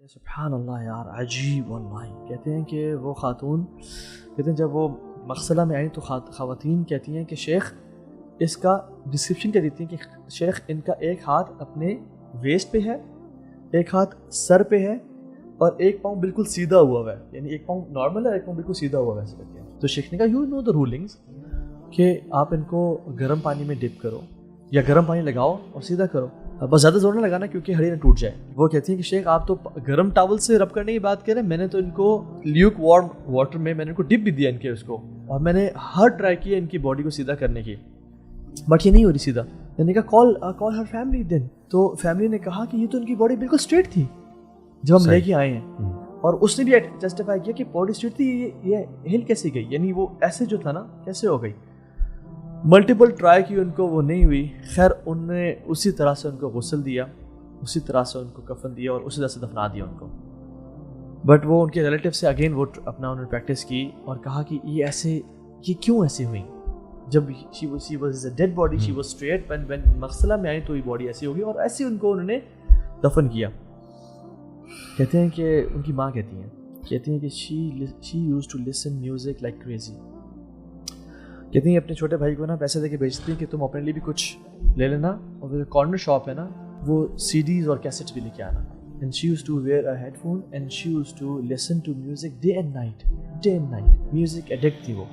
سبحان اللہ یار عجیب واللہ. کہتے ہیں کہ وہ خاتون کہتے ہیں جب وہ مغسلہ میں آئیں تو خواتین کہتی ہیں کہ شیخ اس کا ڈسکرپشن کیا دیتی ہیں کہ شیخ ان کا ایک ہاتھ اپنے ویسٹ پہ ہے, ایک ہاتھ سر پہ ہے اور ایک پاؤں بالکل سیدھا ہوا ہے, یعنی ایک پاؤں نارمل ہے ایک پاؤں بالکل سیدھا ہوا ہے ایسے کرتے ہیں. تو شیخ نے کہا یو نو دا رولنگس کہ آپ ان کو گرم پانی میں ڈپ کرو یا گرم پانی لگاؤ اور سیدھا کرو, بس زیادہ زور نہ لگانا کیونکہ ہڈی نہ ٹوٹ جائے. وہ کہتی ہیں کہ شیخ آپ تو گرم ٹاول سے رب کرنے کی بات کر رہے ہیں, میں نے تو ان کو لیوک وارم واٹر میں نے ان کو ڈپ بھی دیا ان کے اس کو, اور میں نے ہر ٹرائی کیا ان کی باڈی کو سیدھا کرنے کی, بٹ یہ نہیں ہو رہی سیدھا. میں نے کہا کال ہر فیملی دین. تو فیملی نے کہا کہ یہ تو ان کی باڈی بالکل اسٹریٹ تھی جب ہم لے کے آئے ہیں, اور اس نے بھی جسٹیفائی کیا کہ باڈی اسٹریٹ تھی, یہ ہل کیسے گئی, یعنی وہ ایسے جو تھا نا کیسے ہو گئی. ملٹیپل ٹرائی کی ان کو وہ نہیں ہوئی. خیر ان نے اسی طرح سے ان کو غسل دیا, اسی طرح سے ان کو کفن دیا اور اسی طرح سے دفنا دیا ان کو. بٹ وہ ان کے ریلیٹیو سے اگین وہ اپنا انہوں نے پریکٹس کی اور کہا کہ یہ کیوں ایسے ہوئی, جب she was a dead body she was straight, when مغسلہ میں آئی تو یہ باڈی ایسی ہوگی, اور ایسے ان کو انہوں نے دفن کیا. کہتے ہیں کہ ان کی ماں کہتی ہیں کہ she used to listen music like crazy. کہتی ہیں اپنے چھوٹے بھائی کو نا پیسے دے کے بیچتی ہیں کہ تم اپنے لیے بھی کچھ لے لینا, اور جو کارنر شاپ ہے نا وہ سی ڈیز اور کیسٹس بھی لے کے آنا. And she used to wear a headphone and she used to listen to music day and night. Music addict تھی وہ,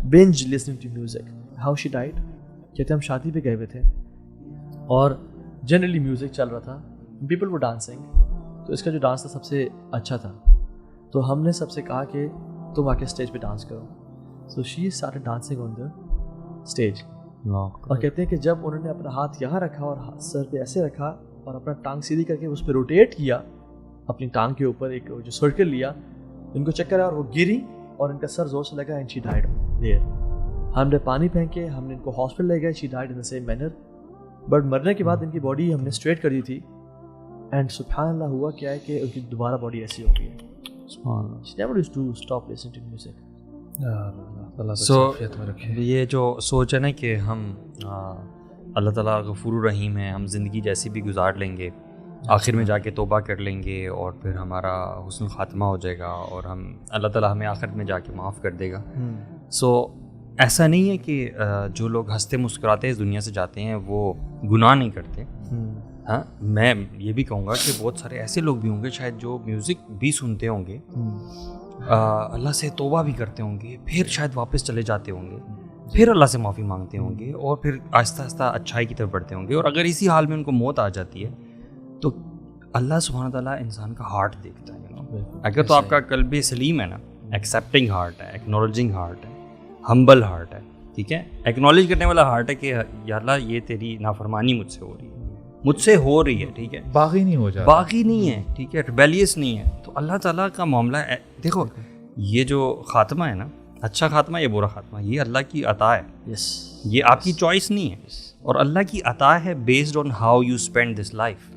binge listening to music. How she died? کہتے ہم شادی پہ گئے ہوئے تھے اور جنرلی میوزک چل رہا تھا, people were dancing. تو اس کا جو ڈانس تھا سب سے اچھا تھا, تو ہم نے سب سے کہا کہ تم آ کے اسٹیج پہ ڈانس کرو. So she started dancing on the stage. اور کہتے ہیں کہ جب انہوں نے اپنا ہاتھ یہاں رکھا اور سر پہ ایسے رکھا اور اپنا ٹانگ سیدھی کر کے اس پہ روٹیٹ کیا اپنی ٹانگ کے اوپر, ایک جو سرکل لیا, ان کو چکر آیا اور وہ گری اور ان کا سر زور سے لگا and she died there. ہم نے پانی پھینکے, ہم نے ان کو ہاسپٹل لے گئے, she died in the same manner. But مرنے کے بعد ان کی باڈی ہم نے اسٹریٹ کر دی تھی, اینڈ سبحان اللہ ہوا کیا ہے کہ ان کی دوبارہ باڈی ایسی ہو گئی ہے. She never used to stop listening to music. سو یہ جو سوچ ہے نا کہ ہم اللہ تعالیٰ غفور الرحیم ہے, ہم زندگی جیسی بھی گزار لیں گے, آخر میں جا کے توبہ کر لیں گے اور پھر ہمارا حسن خاتمہ ہو جائے گا اور ہم اللہ تعالیٰ ہمیں آخر میں جا کے معاف کر دے گا. سو ایسا نہیں ہے کہ جو لوگ ہنستے مسکراتے اس دنیا سے جاتے ہیں وہ گناہ نہیں کرتے. ہاں میں یہ بھی کہوں گا کہ بہت سارے ایسے لوگ بھی ہوں گے شاید جو میوزک بھی سنتے ہوں گے, اللہ سے توبہ بھی کرتے ہوں گے, پھر شاید واپس چلے جاتے ہوں گے, پھر اللہ سے معافی مانگتے ہوں گے اور پھر آہستہ آہستہ اچھائی کی طرف بڑھتے ہوں گے. اور اگر اسی حال میں ان کو موت آ جاتی ہے تو اللہ سبحانہ تعالیٰ انسان کا ہارٹ دیکھتا ہے. اگر تو آپ کا قلب سلیم ہے نا, ایکسیپٹنگ ہارٹ ہے, ایکنالوجنگ ہارٹ ہے, ہمبل ہارٹ ہے, ٹھیک ہے, ایکنالوج کرنے والا ہارٹ ہے کہ یا اللہ یہ تیری نافرمانی مجھ سے ہو رہی ہے, ٹھیک ہے, باغی نہیں ہے, ٹھیک ہے, ریبیلیس نہیں ہے, تو اللہ تعالیٰ کا معاملہ ہے. دیکھو یہ جو خاتمہ ہے نا, اچھا خاتمہ یا برا خاتمہ, یہ اللہ کی عطا ہے, یہ آپ کی چوائس نہیں ہے, اور اللہ کی عطا ہے based on how you spend this life.